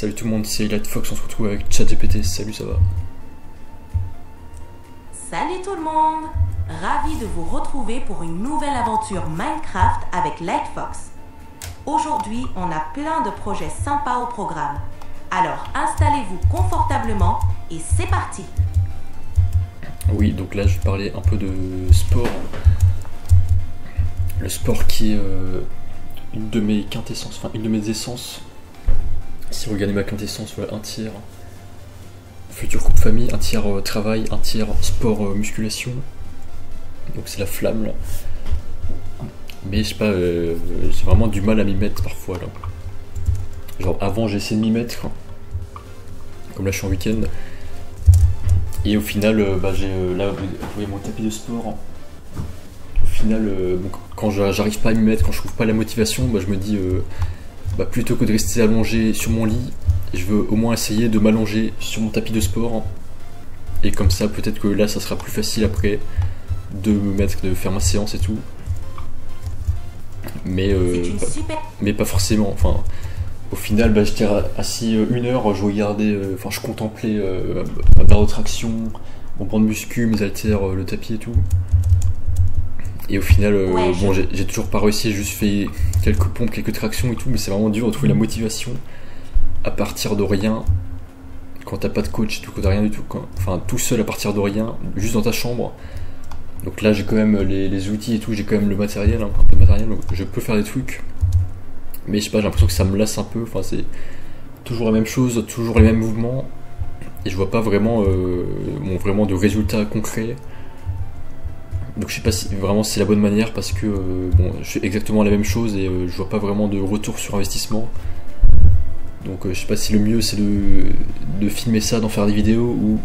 Salut tout le monde, c'est Lightfox, on se retrouve avec ChatGPT. Salut, ça va? Salut tout le monde! Ravi de vous retrouver pour une nouvelle aventure Minecraft avec Lightfox. Aujourd'hui, on a plein de projets sympas au programme. Alors installez-vous confortablement et c'est parti! Oui, donc là je vais parler un peu de sport. Le sport qui est une de mes quintessences, enfin une de mes essences. Si vous regardez ma quintessence, voilà, un tiers futur couple famille, un tiers travail, un tiers sport musculation. Donc c'est la flamme là. Mais je sais pas, j'ai vraiment du mal à m'y mettre parfois là. Genre avant j'ai essayé de m'y mettre, comme là je suis en week-end. Et au final, j'ai là vous voyez mon tapis de sport. Au final, quand j'arrive pas à m'y mettre, quand je trouve pas la motivation, je me dis plutôt que de rester allongé sur mon lit, je veux au moins essayer de m'allonger sur mon tapis de sport. Et comme ça, peut-être que là, ça sera plus facile après de me mettre, de faire ma séance et tout. Mais pas forcément. Enfin, au final, j'étais assis 1 heure, je regardais, je contemplais ma barre de traction, mon banc de muscu, mes haltères, le tapis et tout. Et au final, j'ai toujours pas réussi, j'ai juste fait quelques pompes, quelques tractions et tout, mais c'est vraiment dur de trouver la motivation à partir de rien, quand t'as pas de coach et tout, quand t'as rien du tout, enfin tout seul à partir de rien, juste dans ta chambre. Donc là j'ai quand même les outils et tout, j'ai quand même le matériel, un peu de matériel, donc je peux faire des trucs. Mais je sais pas, j'ai l'impression que ça me lasse un peu, enfin c'est toujours la même chose, toujours les mêmes mouvements, et je vois pas vraiment, vraiment de résultats concrets. Donc je sais pas si vraiment c'est la bonne manière parce que je fais exactement la même chose et je vois pas vraiment de retour sur investissement. Donc je sais pas si le mieux c'est de filmer ça, d'en faire des vidéos, ou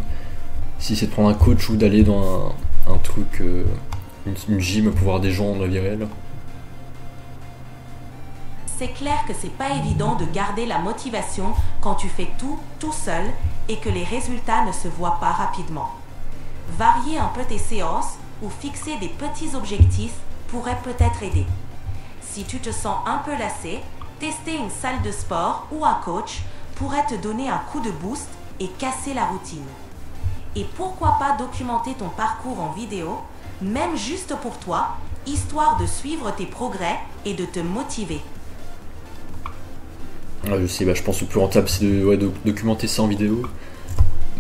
si c'est de prendre un coach ou d'aller dans un truc, une gym pour voir des gens dans la vie réelle. C'est clair que c'est pas évident de garder la motivation quand tu fais tout seul et que les résultats ne se voient pas rapidement. Varier un peu tes séances ou fixer des petits objectifs pourrait peut-être aider. Si tu te sens un peu lassé, tester une salle de sport ou un coach pourrait te donner un coup de boost et casser la routine. Et pourquoi pas documenter ton parcours en vidéo, même juste pour toi, histoire de suivre tes progrès et de te motiver. Je sais, je pense que le plus rentable c'est de documenter ça en vidéo.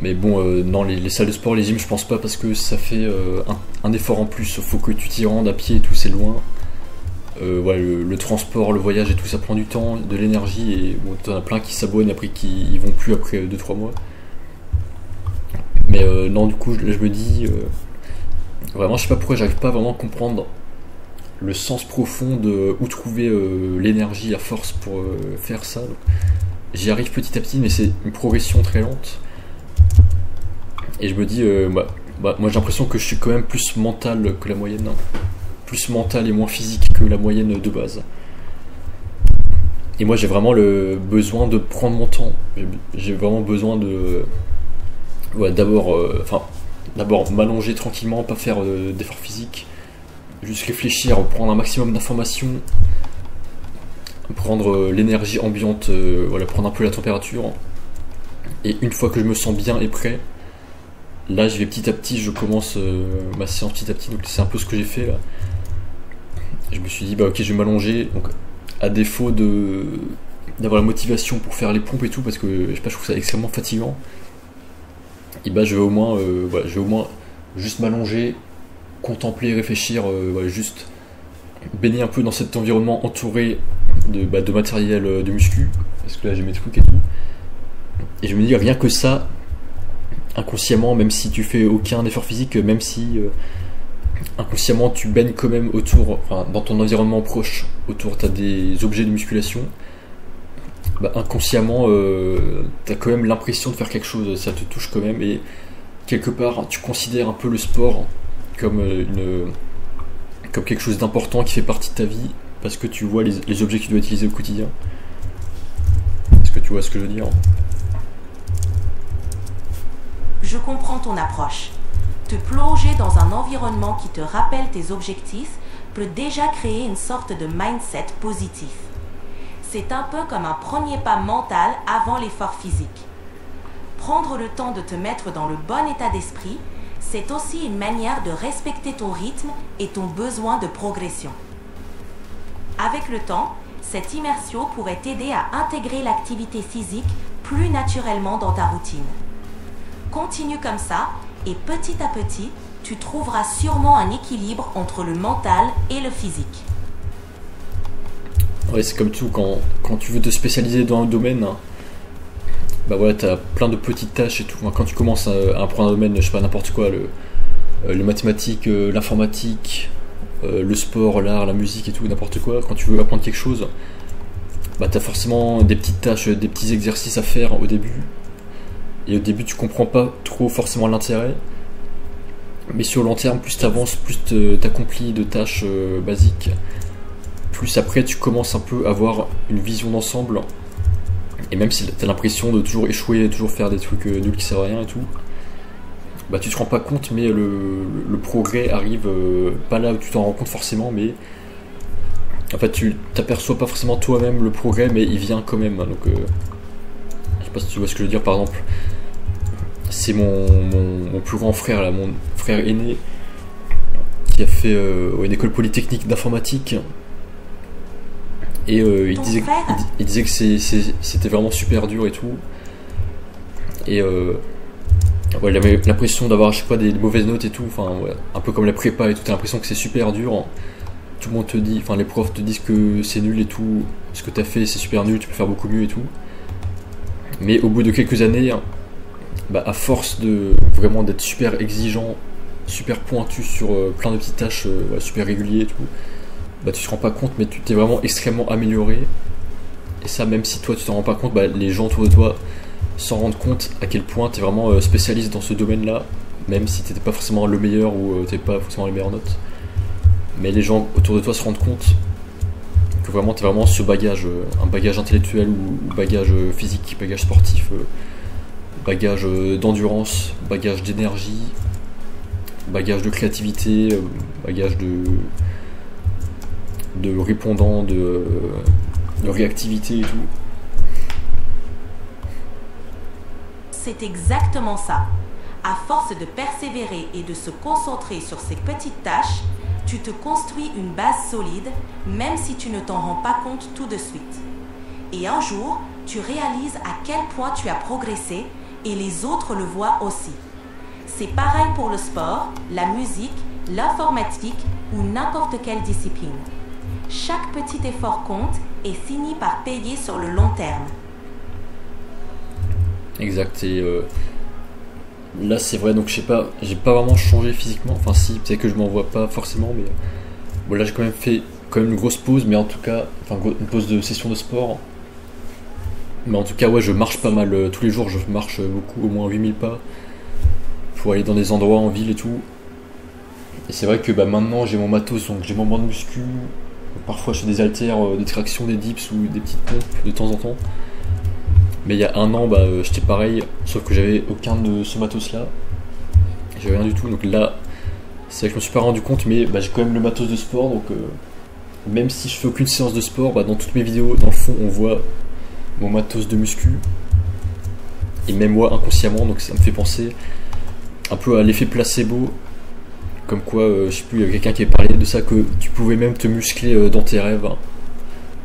Mais bon, non, les salles de sport, les gyms, je pense pas parce que ça fait un effort en plus. Faut que tu t'y rendes à pied et tout, c'est loin. Le transport, le voyage et tout, ça prend du temps, de l'énergie. Et bon, t'en as plein qui s'abonnent et après qui y vont plus après 2-3 mois. Mais non, du coup, je me dis. Vraiment, je sais pas pourquoi j'arrive pas vraiment à comprendre le sens profond de où trouver l'énergie, la force pour faire ça. Donc, j'y arrive petit à petit, mais c'est une progression très lente. Et je me dis, moi j'ai l'impression que je suis quand même plus mental que la moyenne. Plus mental et moins physique que la moyenne de base. Et moi j'ai vraiment le besoin de prendre mon temps. J'ai vraiment besoin de. D'abord m'allonger tranquillement, pas faire d'efforts physiques. Juste réfléchir, prendre un maximum d'informations. Prendre l'énergie ambiante, prendre un peu la température. Et une fois que je me sens bien et prêt, là je vais petit à petit, je commence ma séance petit à petit, donc c'est un peu ce que j'ai fait là. Je me suis dit ok, je vais m'allonger, donc à défaut d'avoir la motivation pour faire les pompes et tout, parce que je sais pas, je trouve ça extrêmement fatigant. Et je vais au moins juste m'allonger, contempler, réfléchir, juste baigner un peu dans cet environnement entouré de matériel de muscu, parce que là j'ai mes trucs et tout. Et je me dis rien que ça, inconsciemment, même si tu fais aucun effort physique, même si inconsciemment tu baignes quand même autour, dans ton environnement proche, autour t'as des objets de musculation, inconsciemment t'as quand même l'impression de faire quelque chose, ça te touche quand même, et quelque part tu considères un peu le sport comme quelque chose d'important qui fait partie de ta vie, parce que tu vois les objets que tu dois utiliser au quotidien. Est-ce que tu vois ce que je veux dire? Je comprends ton approche. Te plonger dans un environnement qui te rappelle tes objectifs peut déjà créer une sorte de mindset positif. C'est un peu comme un premier pas mental avant l'effort physique. Prendre le temps de te mettre dans le bon état d'esprit, c'est aussi une manière de respecter ton rythme et ton besoin de progression. Avec le temps, cette immersion pourrait t'aider à intégrer l'activité physique plus naturellement dans ta routine. Continue comme ça et petit à petit, tu trouveras sûrement un équilibre entre le mental et le physique. Ouais, c'est comme tout, quand tu veux te spécialiser dans un domaine, bah voilà, t'as plein de petites tâches et tout. Quand tu commences à apprendre un domaine, je sais pas, n'importe quoi, les mathématiques, l'informatique, le sport, l'art, la musique et tout, n'importe quoi, quand tu veux apprendre quelque chose, bah t'as forcément des petites tâches, des petits exercices à faire au début. Et au début, tu comprends pas trop forcément l'intérêt. Mais sur le long terme, plus t'avances, plus t'accomplis de tâches basiques, plus après tu commences un peu à avoir une vision d'ensemble. Et même si t'as l'impression de toujours échouer, de toujours faire des trucs nuls qui servent à rien et tout, bah tu te rends pas compte, mais le progrès arrive pas là où tu t'en rends compte forcément, mais en fait tu t'aperçois pas forcément toi-même le progrès, mais il vient quand même. Donc je sais pas si tu vois ce que je veux dire. Par exemple, c'est mon plus grand frère là, mon frère aîné, qui a fait une école polytechnique d'informatique. Et il disait que c'était vraiment super dur et tout. Et ouais, il avait l'impression d'avoir à chaque fois des mauvaises notes et tout. Enfin, ouais, un peu comme la prépa et tout. T'as l'impression que c'est super dur. Tout le monde te dit, enfin les profs te disent que c'est nul et tout. Ce que t'as fait c'est super nul, tu peux faire beaucoup mieux et tout. Mais au bout de quelques années, bah, à force de vraiment d'être super exigeant, super pointu sur plein de petites tâches, ouais, super régulier et tout, bah tu te rends pas compte, mais tu t'es vraiment extrêmement amélioré. Et ça, même si toi tu t'en rends pas compte, bah, les gens autour de toi s'en rendent compte à quel point tu es vraiment spécialiste dans ce domaine-là, même si tu n'étais pas forcément le meilleur ou tu n'avais pas forcément les meilleures notes. Mais les gens autour de toi se rendent compte que vraiment tu as vraiment ce bagage, un bagage intellectuel ou bagage physique, bagage sportif, bagage d'endurance, bagage d'énergie, bagage de créativité, bagage de répondant, de réactivité et tout. C'est exactement ça. À force de persévérer et de se concentrer sur ces petites tâches, tu te construis une base solide, même si tu ne t'en rends pas compte tout de suite. Et un jour, tu réalises à quel point tu as progressé et les autres le voient aussi. C'est pareil pour le sport, la musique, l'informatique ou n'importe quelle discipline. Chaque petit effort compte et finit par payer sur le long terme. Exact, et là c'est vrai, donc je sais pas, j'ai pas vraiment changé physiquement, enfin si, peut-être que je m'en vois pas forcément, mais bon là j'ai quand même fait une grosse pause, mais en tout cas, enfin une pause de session de sport, mais en tout cas ouais, je marche pas mal, tous les jours je marche beaucoup, au moins 8000 pas, pour aller dans des endroits en ville et tout, et c'est vrai que bah, maintenant j'ai mon matos, donc j'ai mon banc de muscu, parfois je fais des haltères, des tractions, des dips ou des petites pompes de temps en temps. Mais il y a un an, bah, j'étais pareil, sauf que j'avais aucun de ce matos-là. J'avais rien du tout, donc là, c'est vrai que je me suis pas rendu compte, mais bah, j'ai quand même le matos de sport, donc même si je fais aucune séance de sport, bah, dans toutes mes vidéos, dans le fond, on voit mon matos de muscu. Et même moi, inconsciemment, donc ça me fait penser un peu à l'effet placebo. Comme quoi, je sais plus, il y avait quelqu'un qui avait parlé de ça, que tu pouvais même te muscler dans tes rêves, hein,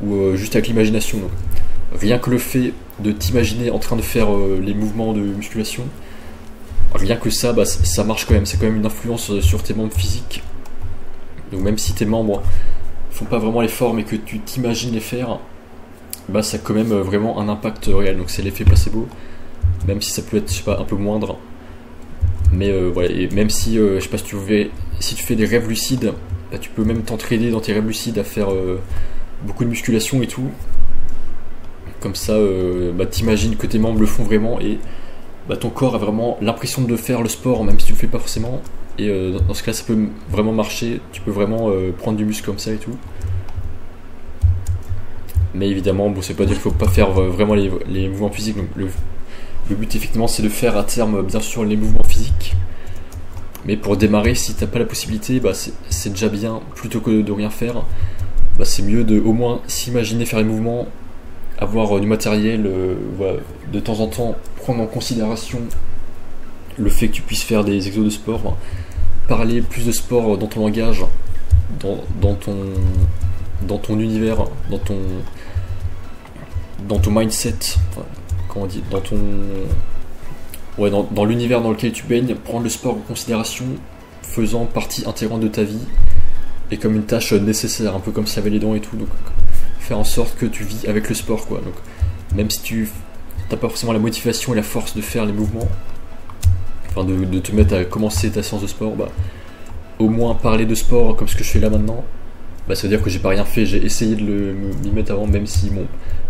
ou juste avec l'imagination. Donc, rien que le fait de t'imaginer en train de faire les mouvements de musculation, rien que ça, bah, ça marche quand même. C'est quand même une influence sur tes membres physiques. Donc même si tes membres font pas vraiment l'effort, mais que tu t'imagines les faire, bah, ça a quand même vraiment un impact réel. Donc c'est l'effet placebo, même si ça peut être, je sais pas, un peu moindre. Mais voilà, et même si, je sais pas si tu fais des rêves lucides, bah, tu peux même t'entraîner dans tes rêves lucides à faire beaucoup de musculation et tout. Comme ça, bah, t'imagines que tes membres le font vraiment et bah, ton corps a vraiment l'impression de faire le sport, même si tu le fais pas forcément. Et dans ce cas, ça peut vraiment marcher. Tu peux vraiment prendre du muscle comme ça et tout. Mais évidemment, bon, c'est pas dire qu'il faut pas faire vraiment les mouvements physiques. Donc le but, effectivement, c'est de faire à terme, bien sûr, les mouvements physiques. Mais pour démarrer, si t'as pas la possibilité, bah, c'est déjà bien. Plutôt que de rien faire, bah, c'est mieux de au moins s'imaginer faire les mouvements avoir du matériel, voilà, de temps en temps prendre en considération le fait que tu puisses faire des exos de sport, hein, parler plus de sport dans ton langage, dans ton univers, dans ton mindset, enfin, comment on dit, dans l'univers dans lequel tu baignes, prendre le sport en considération, faisant partie intégrante de ta vie et comme une tâche nécessaire, un peu comme se laver les dents et tout. Donc faire en sorte que tu vis avec le sport, quoi. Donc même si tu n'as pas forcément la motivation et la force de faire les mouvements, enfin de te mettre à commencer ta séance de sport, bah au moins parler de sport comme ce que je fais là maintenant, bah ça veut dire que j'ai pas rien fait, j'ai essayé de m'y mettre avant, même si bon,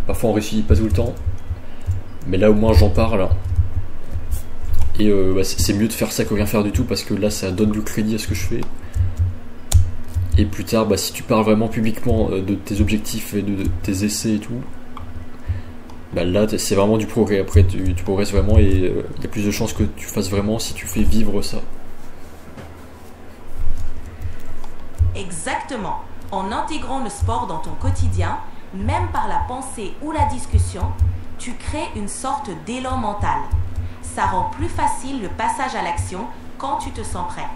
parfois on réussit pas tout le temps, mais là au moins j'en parle. Et bah, c'est mieux de faire ça que rien faire du tout, parce que là ça donne du crédit à ce que je fais. Et plus tard, bah, si tu parles vraiment publiquement de tes objectifs et de tes essais et tout, bah là c'est vraiment du progrès. Après tu progresses vraiment, et il y a plus de chances que tu fasses vraiment si tu fais vivre ça. Exactement. En intégrant le sport dans ton quotidien, même par la pensée ou la discussion, tu crées une sorte d'élan mental. Ça rend plus facile le passage à l'action quand tu te sens prêt.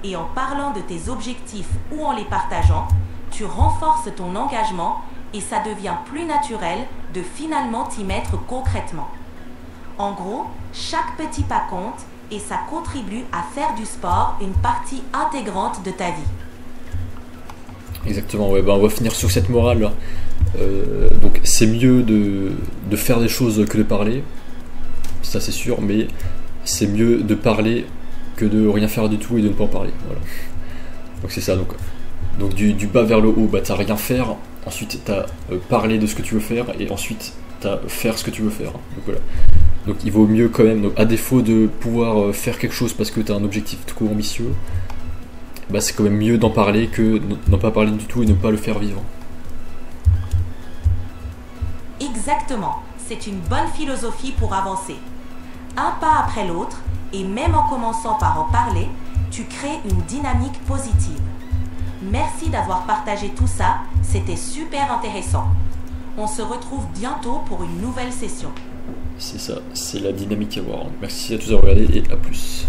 Et en parlant de tes objectifs ou en les partageant, tu renforces ton engagement et ça devient plus naturel de finalement t'y mettre concrètement. En gros, chaque petit pas compte et ça contribue à faire du sport une partie intégrante de ta vie. Exactement, ouais, bah on va finir sur cette morale là. Donc c'est mieux de faire des choses que de parler, ça c'est sûr, mais c'est mieux de parler que de rien faire du tout et de ne pas en parler. Voilà. Donc c'est ça, donc du bas vers le haut, bah t'as rien faire, ensuite t'as parler de ce que tu veux faire, et ensuite t'as faire ce que tu veux faire. Donc voilà. Donc il vaut mieux quand même, donc, à défaut de pouvoir faire quelque chose parce que t'as un objectif trop ambitieux, bah c'est quand même mieux d'en parler que n'en pas parler du tout et ne pas le faire vivre. Exactement, c'est une bonne philosophie pour avancer. Un pas après l'autre, et même en commençant par en parler, tu crées une dynamique positive. Merci d'avoir partagé tout ça, c'était super intéressant. On se retrouve bientôt pour une nouvelle session. C'est ça, c'est la dynamique à voir. Merci à tous d'avoir regardé et à plus.